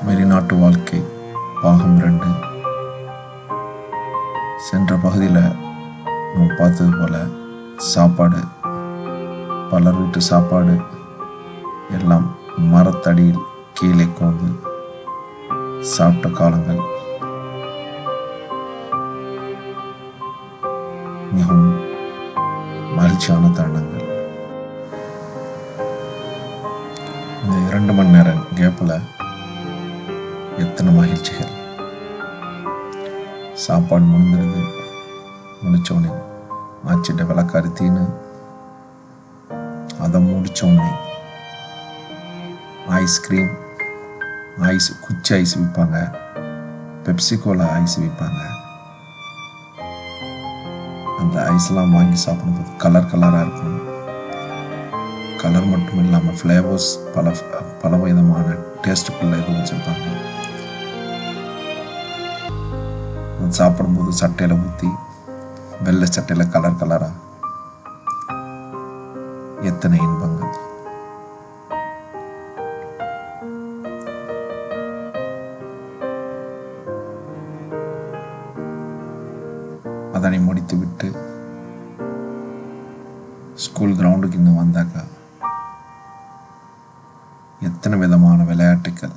வெளிநாட்டு வாழ்க்கை பாகம் 2. சென்ற பகுதியில் நம்ம பார்த்தது போல் சாப்பாடு, பலர் வீட்டு சாப்பாடு எல்லாம் மரத்தடியில் கீழே கோந்து சாப்பிட்ட காலங்கள் மிகவும் மகிழ்ச்சியான தருணங்கள். இந்த 2 மணி நேரம் கேப்பில் எத்தனை மகிழ்ச்சிகள். சாப்பாடு முடிச்சோடனே ஆச்சிட்ட விளக்காரி தீனு, அதை முடித்தோடனே ஐஸ்கிரீம், குச்சி ஐஸ் விற்பாங்க, பெப்சிகோலா ஐஸ் விற்பாங்க. அந்த ஐஸ்லாம் வாங்கி சாப்பிடும்போது கலர் கலராக இருக்கும். கலர் மட்டும் இல்லாமல் ஃப்ளேவர்ஸ் பல விதமான டேஸ்ட்டுக்குள்ளே எதுவும் வச்சுருப்பாங்க. சாப்பிடும்போது சட்டையில் ஊற்றி, வெள்ளை சட்டையில் கலர் கலராக எத்தனை இன்பங்கள். அதனை முடித்து விட்டு ஸ்கூல் கிரவுண்டுக்கு இன்னும் வந்தாக்கா எத்தனை விதமான விளையாட்டுக்கள்.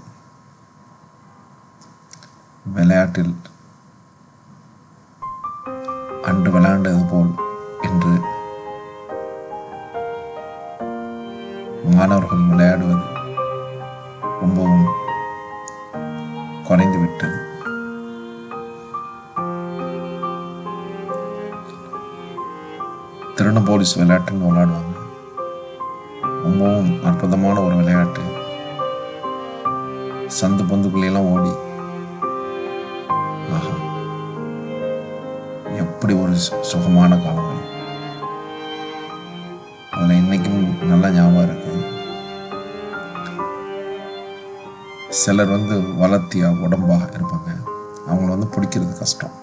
விளையாட்டில் அன்று விளையாண்டது போல் இன்று மாணவர்கள் விளையாடுவது ரொம்பவும் குறைந்து விட்டது. திருடன் போலீஸ் விளையாட்டுன்னு விளையாடுவாங்க. ரொம்பவும் அற்புதமான ஒரு விளையாட்டு. சந்து பொந்துக்குள்ளெல்லாம் ஓடி எப்படி ஒரு சுகமான காலங்கள். அதில் இன்னைக்கும் நல்ல ஞாபகம் இருக்கு. சிலர் வளர்த்தியா உடம்பாக இருப்பாங்க. அவங்கள பிடிக்கிறது கஷ்டம்.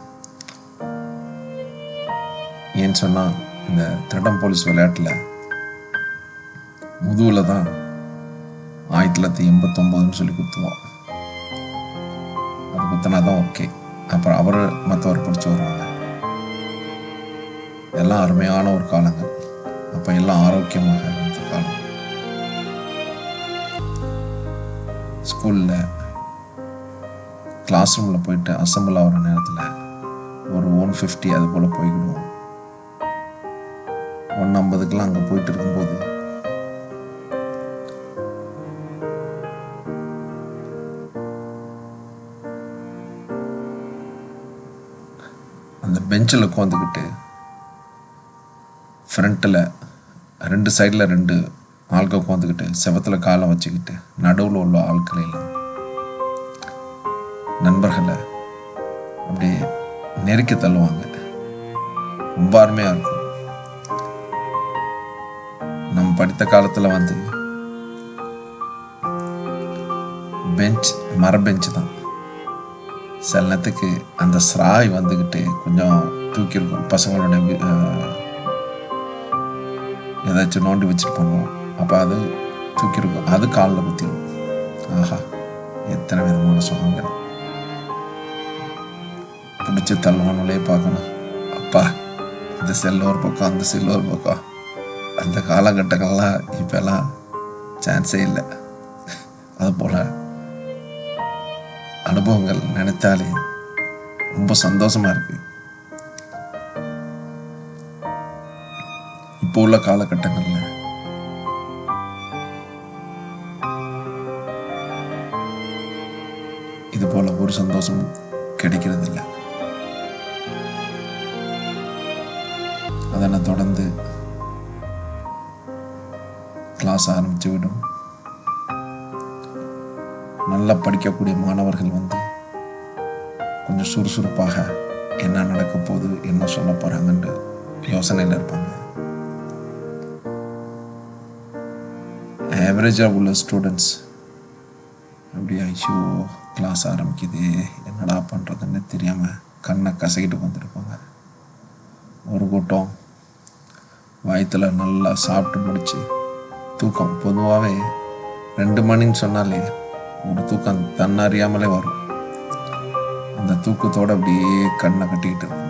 ஏன்னு சொன்னால், இந்த திருடன் போலீஸ் விளையாட்டில் முதுகில் தான் 1989 சொல்லி குத்துவோம். அது குத்தினா தான் ஓகே. அப்புறம் அவர் மற்றவர் பிடிச்சி வருவாங்க. எல்லாம் அருமையான ஒரு காலங்கள். அப்போ எல்லாம் ஆரோக்கியமாக இருந்த காலம். ஸ்கூலில் கிளாஸ் ரூமில் போயிட்டு அசம்பிள் ஆகிற நேரத்தில் ஒரு 150 அது போல் போய்க்கிடுவோம். 150 அங்கே போயிட்டு இருக்கும்போது அந்த பெஞ்சில் உட்காந்துக்கிட்டு ஃப்ரண்ட்டில் 2 சைடில் 2 ஆட்கள் உட்காந்துக்கிட்டு செவத்தில் காலை வச்சுக்கிட்டு நடுவில் உள்ள ஆட்களெல்லாம் நண்பர்களை அப்படியே நெருக்கி தள்ளுவாங்க. ரொம்ப அருமையாக இருக்கும். நம்ம படித்த காலத்தில் பெஞ்ச் மர பெஞ்சு தான். சில நேரத்துக்கு அந்த ஸ்ராய் கொஞ்சம் தூக்கியிருக்கும். பசங்களோட ஏதாச்சும் நோண்டி வச்சுட்டு போனோம். அப்போ அது தூக்கியிருக்கும். அது காலில் குத்திடும். ஆஹா, எத்தனை விதமான சுகங்கள். பிடிச்சி தள்ளுவானுள்ளே பார்க்கணும். அப்பா, இந்த செல்லு ஒரு பக்கம், அந்த செல்லு ஒரு பக்கம். அந்த காலகட்டங்கள்லாம் இப்போல்லாம் சான்ஸே இல்லை. அதுபோல் அனுபவங்கள் நினைத்தாலே ரொம்ப சந்தோஷமாக இருக்குது. இப்போ உள்ள காலகட்டங்களில் இது போல ஒரு சந்தோஷம் கிடைக்கிறது இல்லை. அதனை தொடர்ந்து கிளாஸ் ஆரம்பித்து விடும். நல்லா படிக்கக்கூடிய மாணவர்கள் கொஞ்சம் சுறுசுறுப்பாக என்ன நடக்க போகுது, என்ன சொல்ல போகிறாங்கன்ற யோசனையில் இருப்பாங்க. ஆவரேஜாக உள்ள ஸ்டூடெண்ட்ஸ் அப்படி ஐயோ கிளாஸ் ஆரம்பிக்குது, என்னடா பண்ணுறதுன்னு தெரியாமல் கண்ணை கசக்கிட்டு வந்துருப்பாங்க. ஒரு கூட்டம் வயிற்றில் நல்லா சாப்பிட்டு முடிச்சு தூக்கம். பொதுவாகவே 2 மணின்னு சொன்னாலே ஒரு தூக்கம் தன்னறியாமலே வரும். அந்த தூக்கத்தோடு அப்படியே கண்ணை கட்டிக்கிட்டு இருக்கும்.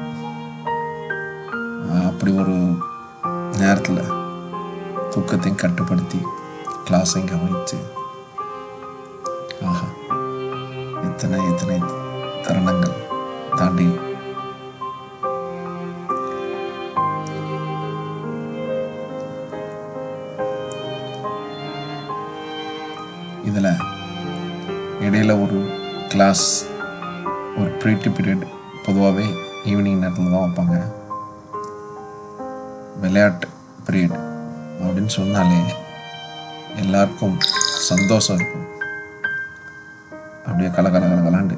அப்படி ஒரு நேரத்தில் தூக்கத்தையும் கட்டுப்படுத்தி கிளாஸையும் கவனித்து ஆஹா எத்தனை எத்தனை தருணங்கள் தாண்டி இதில் இடையில் ஒரு கிளாஸ், ஒரு ப்ரீட்டி பீரியட் பொதுவாகவே ஈவினிங் நேரத்தில் தான் வைப்பாங்க. விளையாட்டு பீரியட் அப்படின்னு சொன்னாலே எல்லாருக்கும் சந்தோஷம் இருக்கும். அப்படியே கலகலாண்டு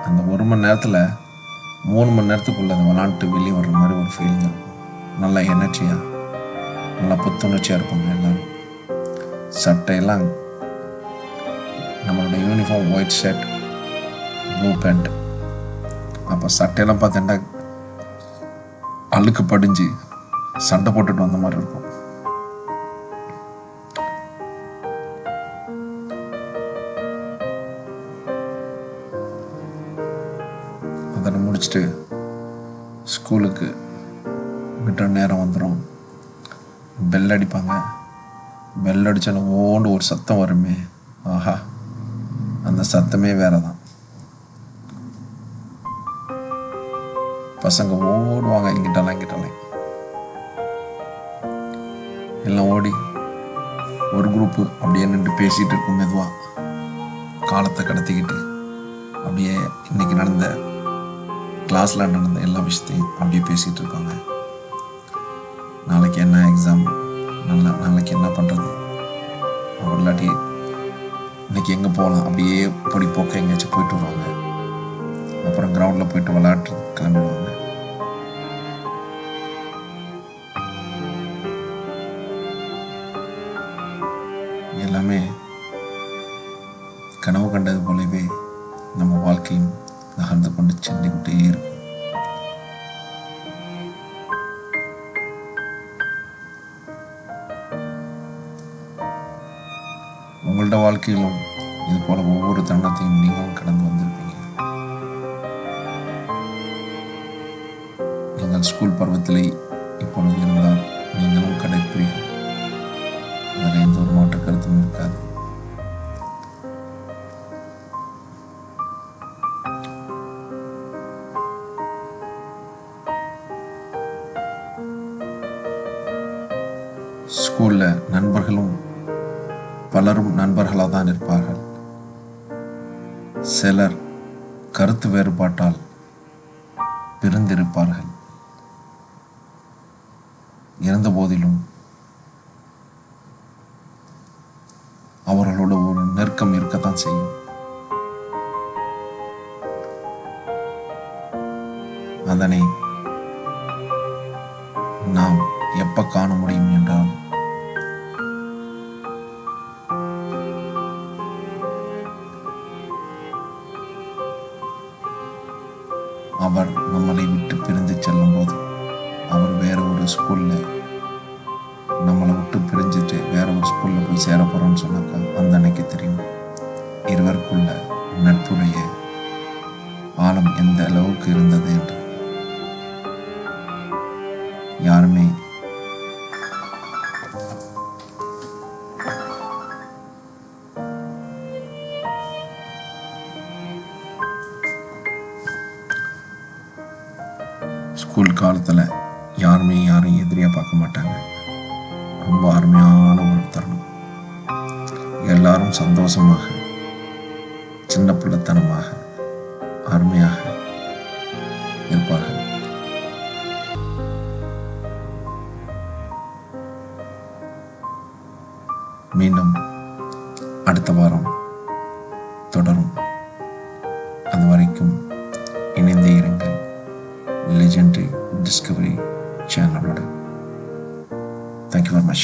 அந்த 1 மணி நேரத்தில் 3 மணி நேரத்துக்குள்ளே அதை விளாண்டுட்டு வெளியே வர்ற மாதிரி ஒரு ஃபீலிங் இருக்கும். நல்லா எனர்ஜியாக, நல்லா புத்துணர்ச்சியாக இருப்பாங்க எல்லோரும். சட்டையெல்லாம் நம்மளோட uniform white shirt, blue pant. அப்போ சட்டையெல்லாம் பார்த்தீங்கன்னா அழுக்கு படிஞ்சு சண்டை போட்டுட்டு வந்த மாதிரி இருக்கும். அதை முடிச்சுட்டு ஸ்கூலுக்கு விட்டுற நேரம் வந்துடும். பெல் அடிப்பாங்க. பெல் அடித்தாலும் ஓண்டு ஒரு சத்தம் வருமே, ஆஹா அந்த சத்தமே வேறு தான். பசங்க ஓடுவாங்க, இங்கிட்டாலாம் எல்லாம் ஓடி ஒரு குரூப்பு அப்படியே நின்று பேசிகிட்டு இருக்கும். மெதுவாக காலத்தை கடத்திக்கிட்டு அப்படியே இன்றைக்கி நடந்த கிளாஸில் நடந்த எல்லா விஷயத்தையும் அப்படியே பேசிகிட்டு இருக்காங்க. நாளைக்கு என்ன எக்ஸாம், நாளைக்கு என்ன பண்ணுறது, அவர் இல்லாட்டி இன்றைக்கி எங்கே போகலாம், அப்படியே பொடி போக்க எங்கேயாச்சும் போயிட்டு வருவாங்க. அப்புறம் கிரவுண்டில் போயிட்டு விளையாட்டு கிளம்பிடுவாங்க. எல்லாமே கனவு கண்டது போலவே நம்ம வாழ்க்கையும் நகர்ந்து கொண்டு சென்றுக்கிட்டே இருக்கும். உங்களோட வாழ்க்கையிலும் இது போல ஒவ்வொரு தருணத்தையும் நீங்களும் கடந்து வந்திருப்பீங்க. நீங்கள் ஸ்கூல் பருவத்திலே இப்பொழுது இருந்தால் நீங்களும் கடைப்பிடிக்க, அதில் எந்த ஒரு மாற்று கருத்தும் இருக்காது. ஸ்கூலில் நண்பர்களும் பலரும் நண்பர்களாக தான் இருப்பார்கள். சிலர் கருத்து வேறுபாட்டால் பிரிந்திருப்பார்கள். இருந்த போதிலும் அவர்களோட ஒரு நெருக்கம் இருக்கத்தான் செய்யும். அதனை நாம் எப்ப காண முடியும் என்றால் அவர் நம்மளை விட்டு பிரிந்து செல்லும் போது, அவர் வேற ஒரு ஸ்கூல்ல நம்மளை விட்டு பிரிஞ்சுட்டு வேற ஒரு ஸ்கூல்ல போய் சேர போறோம்னு சொன்னாக்கா அந்த அன்னைக்கு தெரியும் இருவருக்குள்ள நட்புடைய ஆழம் எந்த அளவுக்கு இருந்தது என்று. யாருமே ஸ்கூல் காலத்தில் யாருமே யாரையும் எதிரியாக பார்க்க மாட்டாங்க. ரொம்ப அருமையான ஒரு தருணம். எல்லாரும் சந்தோஷமாக, சின்ன பிள்ளைத்தனமாக, அருமையாக இருப்பார்கள். மீண்டும் அடுத்த வாரம் தொடரும். அதுவரைக்கும் இணைந்தே இருங்கள் லெஜெண்டரி டிஸ்கவரி சேனலோட. Thank you very much.